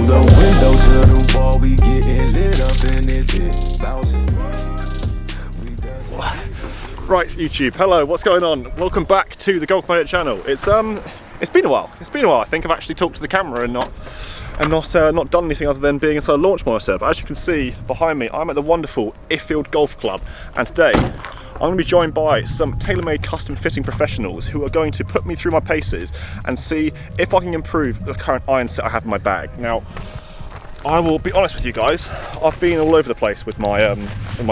From the window to the wall, we getting lit up in it, bit bouncing. Right, YouTube, hello, what's going on? Welcome back to the GolfMagic channel. It's been a while. I think I've actually talked to the camera and not done anything other than being inside a launch monitor. But as you can see behind me, I'm at the wonderful Ifield Golf Club, and today I'm going to be joined by some TaylorMade custom fitting professionals who are going to put me through my paces and see if I can improve the current iron set I have in my bag. Now, I will be honest with you guys, I've been all over the place with my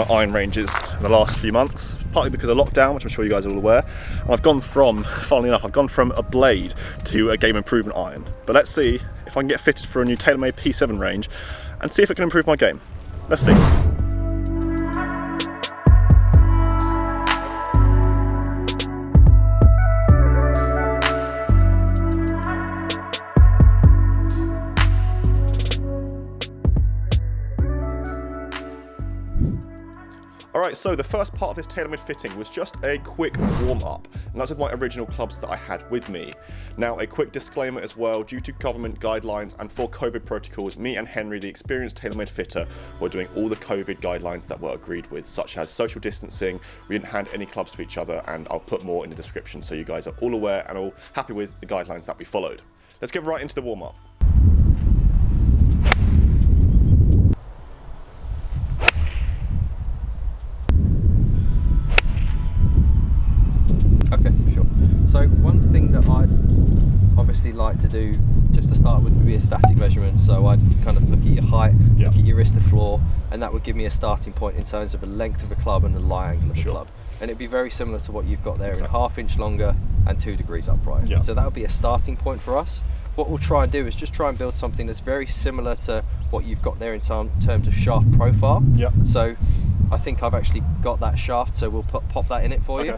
iron ranges in the last few months, partly because of lockdown, which I'm sure you guys are all aware, and I've gone from, funnily enough, I've gone from a blade to a game improvement iron. But let's see if I can get fitted for a new TaylorMade P7 range and see if it can improve my game. Let's see. Alright, so the first part of this TaylorMade fitting was just a quick warm-up, and that's with my original clubs that I had with me. Now, a quick disclaimer as well, due to government guidelines and for COVID protocols, me and Henry, the experienced TaylorMade fitter, were doing all the COVID guidelines that were agreed with, such as social distancing. We didn't hand any clubs to each other, and I'll put more in the description so you guys are all aware and all happy with the guidelines that we followed. Let's get right into the warm-up. So one thing that I'd obviously like to do just to start with would be a static measurement. So I'd kind of look at your height, look at your wrist to floor, and that would give me a starting point in terms of the length of the club and the lie angle of the club. And it'd be very similar to what you've got there, in ½ inch longer and 2 degrees upright. So that would be a starting point for us. What we'll try and do is just try and build something that's very similar to what you've got there in terms of shaft profile. So I think I've actually got that shaft, so we'll pop that in it for you.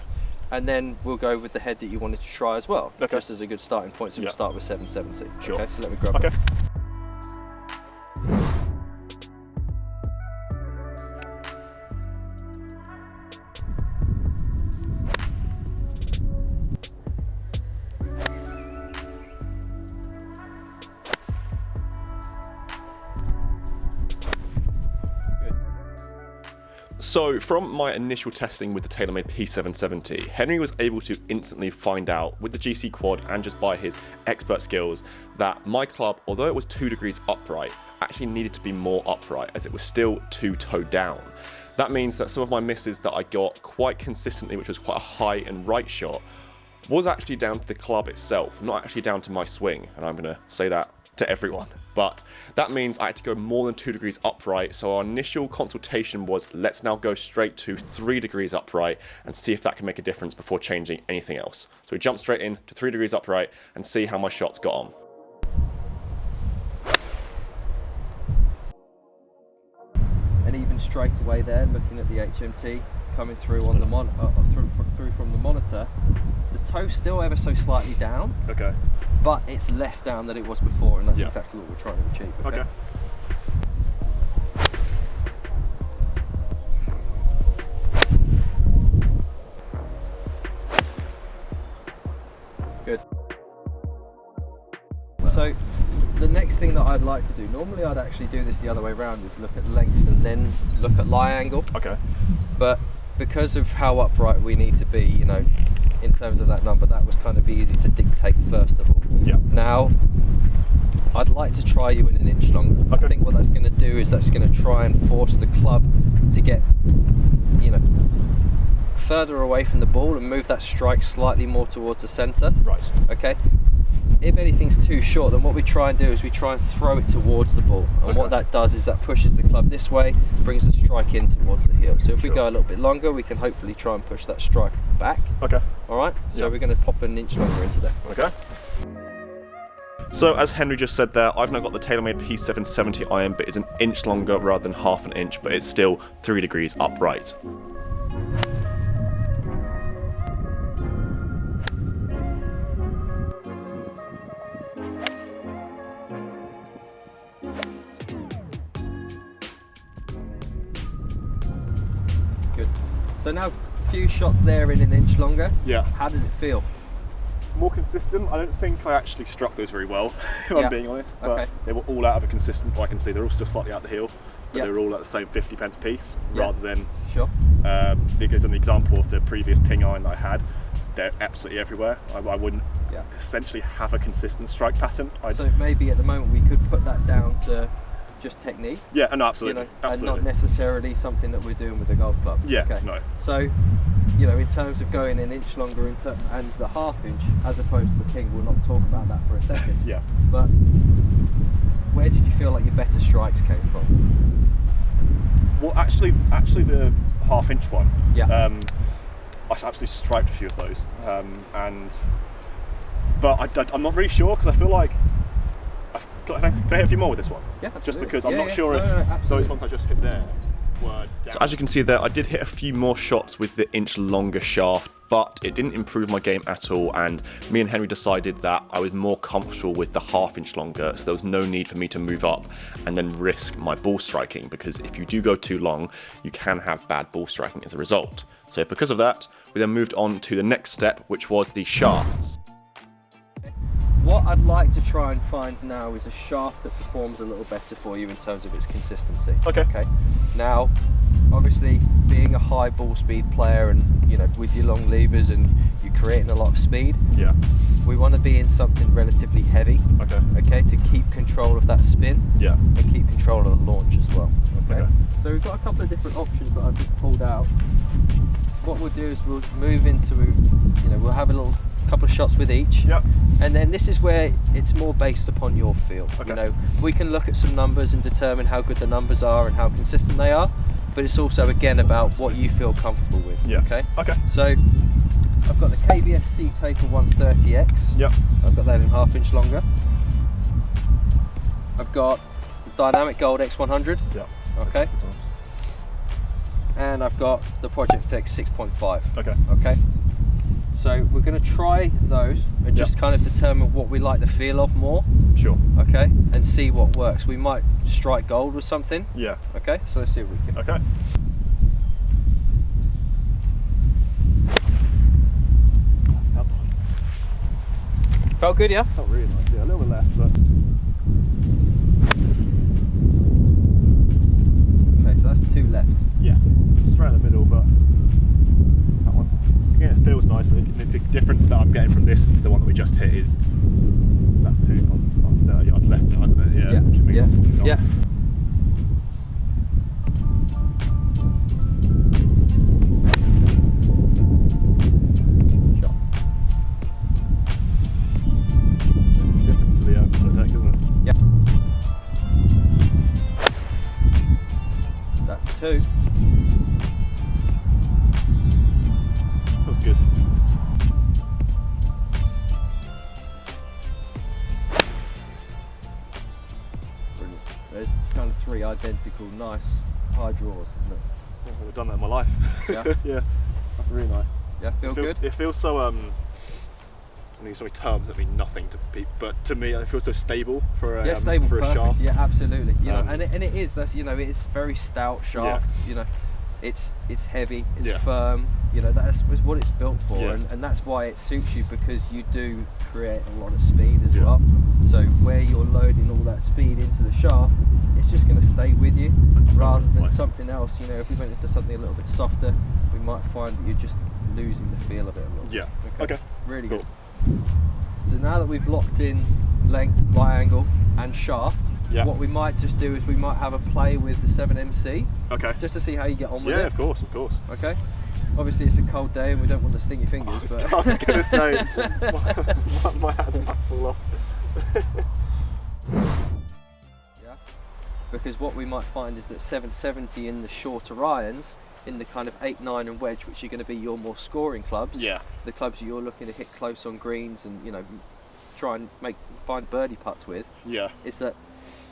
And then we'll go with the head that you wanted to try as well, just as a good starting point. So we'll start with 770. Okay, so let me grab it. So from my initial testing with the TaylorMade P770, Henry was able to instantly find out with the GC quad and just by his expert skills that my club, although it was 2 degrees upright, actually needed to be more upright as it was still 2 toe down. That means that some of my misses that I got quite consistently, which was quite a high and right shot, was actually down to the club itself, not actually down to my swing. And I'm going to say that to everyone. But that means I had to go more than 2 degrees upright, so our initial consultation was, let's now go straight to 3 degrees upright and see if that can make a difference before changing anything else. So we jumped straight in to 3 degrees upright and see how my shots got on. And even straight away there, looking at the HMT coming through on the through from the monitor, the toe's still ever so slightly down. But it's less down than it was before, and that's exactly what we're trying to achieve. Good. So the next thing that I'd like to do, normally I'd actually do this the other way around, is look at length and then look at lie angle. But because of how upright we need to be, you know, in terms of that number, that was kind of easy to dictate first of all. Now, I'd like to try you in 1 inch longer. I think what that's going to do is that's going to try and force the club to get, you know, further away from the ball and move that strike slightly more towards the centre. Okay. If anything's too short, then what we try and do is we try and throw it towards the ball, and what that does is that pushes the club this way, brings the strike in towards the heel. So if we go a little bit longer, we can hopefully try and push that strike back. Alright, so we're going to pop 1 inch longer into there. So as Henry just said there, I've now got the TaylorMade P770 iron, but it's 1 inch longer rather than ½ an inch, but it's still 3 degrees upright. So now a few shots there in 1 inch longer. How does it feel? More consistent. consistent. I don't think I actually struck those very well, if I'm being honest. But Okay. they were all out of a consistent. I can see they're all still slightly out the hill, but they were all at the same 50 pence a piece, rather than. Sure. Because in the example of the previous ping iron that I had, they're absolutely everywhere. I wouldn't essentially have a consistent strike pattern. So maybe at the moment we could put that down to just technique. Yeah, and absolutely, and not necessarily something that we're doing with the golf club. Yeah, okay. no. So, in terms of going an inch longer and the half inch, as opposed to the ping, we'll not talk about that for a second. Yeah. But where did you feel like your better strikes came from? Well, actually the half inch one. Yeah. I absolutely striped a few of those, but I'm not really sure, because I feel like can I hit a few more with this one? Yeah, absolutely. Just because I'm not sure if those ones I just hit there were down. So as you can see there, I did hit a few more shots with the inch longer shaft, but it didn't improve my game at all, and me and Henry decided that I was more comfortable with the half inch longer, so there was no need for me to move up and then risk my ball striking, because if you do go too long, you can have bad ball striking as a result. So because of that, we then moved on to the next step, which was the shafts. What I'd like to try and find now is a shaft that performs a little better for you in terms of its consistency. Okay. Now, obviously, being a high ball speed player and with your long levers and you're creating a lot of speed, we want to be in something relatively heavy. Okay. To keep control of that spin. And keep control of the launch as well. Okay. So we've got a couple of different options that I've just pulled out. What we'll do is we'll move into, we'll have a couple of shots with each. And then this is where it's more based upon your feel. We can look at some numbers and determine how good the numbers are and how consistent they are, but it's also again about what you feel comfortable with. Okay. So I've got the KBSC Taper 130X. I've got that in half inch longer. I've got the Dynamic Gold X100. Okay. And I've got the Project X 6.5. Okay. So we're going to try those and just kind of determine what we like the feel of more. Okay. And see what works. We might strike gold with something. Okay. So let's see what we can. Felt good, yeah? Felt really nice. Yeah, a little bit left, but. Okay, so that's 2 left. Yeah, straight in the middle, but that one, again, it feels nice, but the difference that I'm getting from this to the one that we just hit is that's 2 on 30 yards left, isn't it? Yeah. Which means yeah. Shot. Difference to the deck, isn't it? Yeah. That's 2. That's good. Brilliant. There's kind of 3 identical, nice high draws, isn't it? I've never done that in my life. Yeah. Yeah. That's really nice. Yeah, feel good? It feels so, I mean, so many terms that mean nothing to people, but to me, it feels so stable for a, stable, for a shaft. Yeah, absolutely. And it is. That's it's very stout shaft. It's heavy. It's firm. That's what it's built for, and that's why it suits you, because you do create a lot of speed as well. So where you're loading all that speed into the shaft, it's just going to stay with you, rather than something else. If we went into something a little bit softer, we might find that you're just losing the feel of it a little bit. Okay. Really cool. Good. So now that we've locked in length, lie angle and shaft, what we might just do is we might have a play with the 7MC. Just to see how you get on with it. Yeah, of course. Okay. Obviously it's a cold day and we don't want to sting your fingers. But I was going to say, my hands might fall off. Because what we might find is that 770 in the shorter irons, in the kind of 8, 9 and wedge, which are going to be your more scoring clubs, the clubs you're looking to hit close on greens and try and find birdie putts with, is that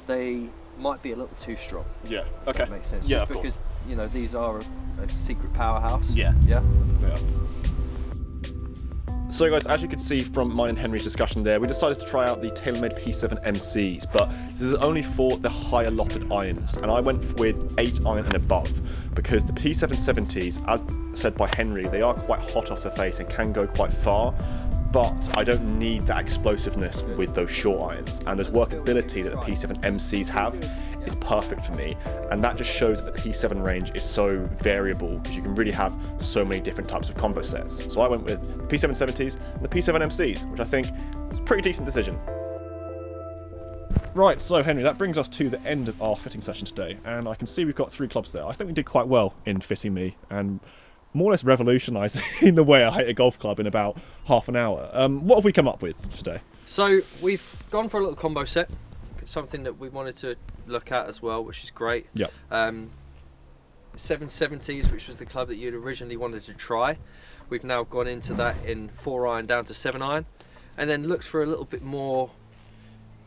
they might be a little too strong. Okay. If that makes sense. Yeah, just because these are a secret powerhouse. Yeah. Yeah. So guys, as you can see from mine and Henry's discussion there, we decided to try out the TaylorMade P7MCs, but this is only for the higher allotted irons, and I went with 8 iron and above, because the P770s, as said by Henry, they are quite hot off the face and can go quite far. but I don't need that explosiveness with those short irons, and there's workability that the P7MCs have is perfect for me, and that just shows that the P7 range is so variable because you can really have so many different types of combo sets. So I went with the P770s and the P7MCs, which I think is a pretty decent decision. Right, so Henry, that brings us to the end of our fitting session today, and I can see we've got 3 clubs there. I think we did quite well in fitting me, and more or less revolutionising the way I hit a golf club in about half an hour. What have we come up with today? So we've gone for a little combo set, something that we wanted to look at as well, which is great. Yep. 770s, which was the club that you'd originally wanted to try. We've now gone into that in 4-iron down to 7-iron, and then looked for a little bit more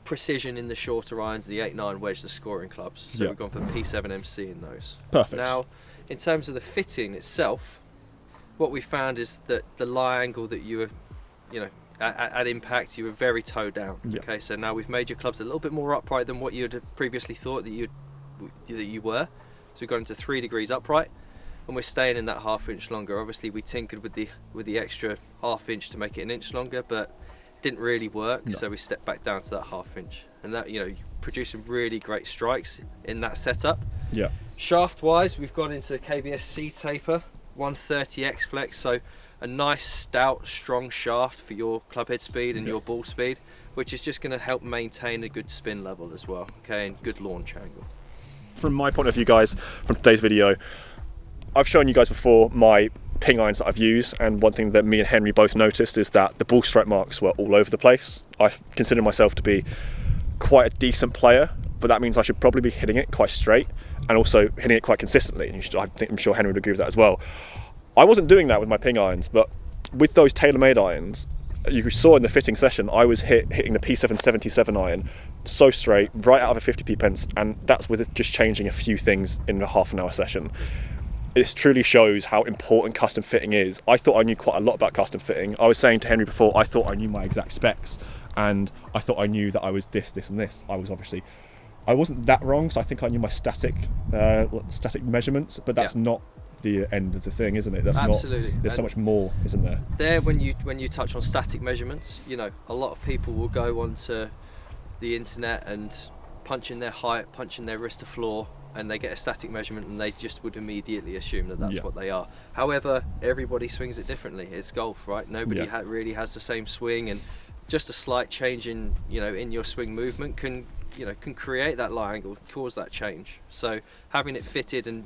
precision in the shorter irons, the 8-9 wedge, the scoring clubs. So we've gone for P7MC in those. Perfect. Now, in terms of the fitting itself, what we found is that the lie angle that you were, at impact, you were very toe down. Yep. Okay, so now we've made your clubs a little bit more upright than what you had previously thought that you were. So we've gone to 3 degrees upright, and we're staying in that half-inch longer. Obviously, we tinkered with the extra half-inch to make it an inch longer, but didn't really work. No. So we stepped back down to that half-inch, and that you produce some really great strikes in that setup. Yeah. Shaft-wise, we've gone into KBS C taper, 130X flex, so a nice stout strong shaft for your club head speed and your ball speed, which is just going to help maintain a good spin level as well, okay, and good launch angle. From my point of view, guys, from today's video, I've shown you guys before my ping irons that I've used, and one thing that me and Henry both noticed is that the ball strike marks were all over the place. I consider myself to be quite a decent player, but that means I should probably be hitting it quite straight and also hitting it quite consistently. And I'm sure Henry would agree with that as well. I wasn't doing that with my ping irons, but with those TaylorMade irons, you saw in the fitting session, I was hitting the P777 iron so straight, right out of a 50p pence, and that's with just changing a few things in a half an hour session. This truly shows how important custom fitting is. I thought I knew quite a lot about custom fitting. I was saying to Henry before, I thought I knew my exact specs, and I thought I knew that I was this, and this. I wasn't that wrong, so I think I knew my static measurements, but that's not the end of the thing, isn't it? That's absolutely. There's so much more, isn't there? There, when you touch on static measurements, a lot of people will go onto the internet and punch in their height, punch in their wrist to floor, and they get a static measurement, and they just would immediately assume that that's what they are. However, everybody swings it differently. It's golf, right? Nobody really has the same swing, and just a slight change in in your swing movement can create that lie angle, cause that change. So having it fitted and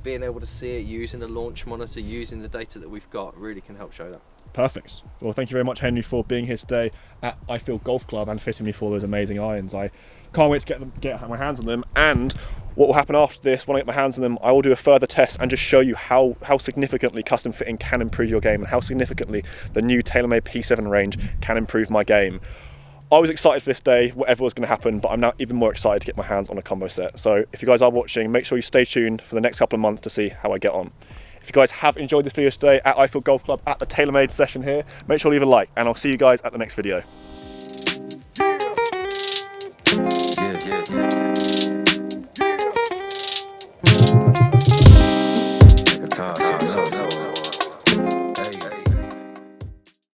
being able to see it using the launch monitor, using the data that we've got, really can help show that. Perfect. Well, thank you very much, Henry, for being here today at Ifield Golf Club and fitting me for those amazing irons. I can't wait to get my hands on them, and what will happen after this, when I get my hands on them, I will do a further test and just show you how significantly custom fitting can improve your game, and how significantly the new TaylorMade P7 range can improve my game. I was excited for this day, whatever was going to happen, but I'm now even more excited to get my hands on a combo set. So if you guys are watching, make sure you stay tuned for the next couple of months to see how I get on. If you guys have enjoyed this video today at Ifield Golf Club at the TaylorMade session here, make sure to leave a like, and I'll see you guys at the next video.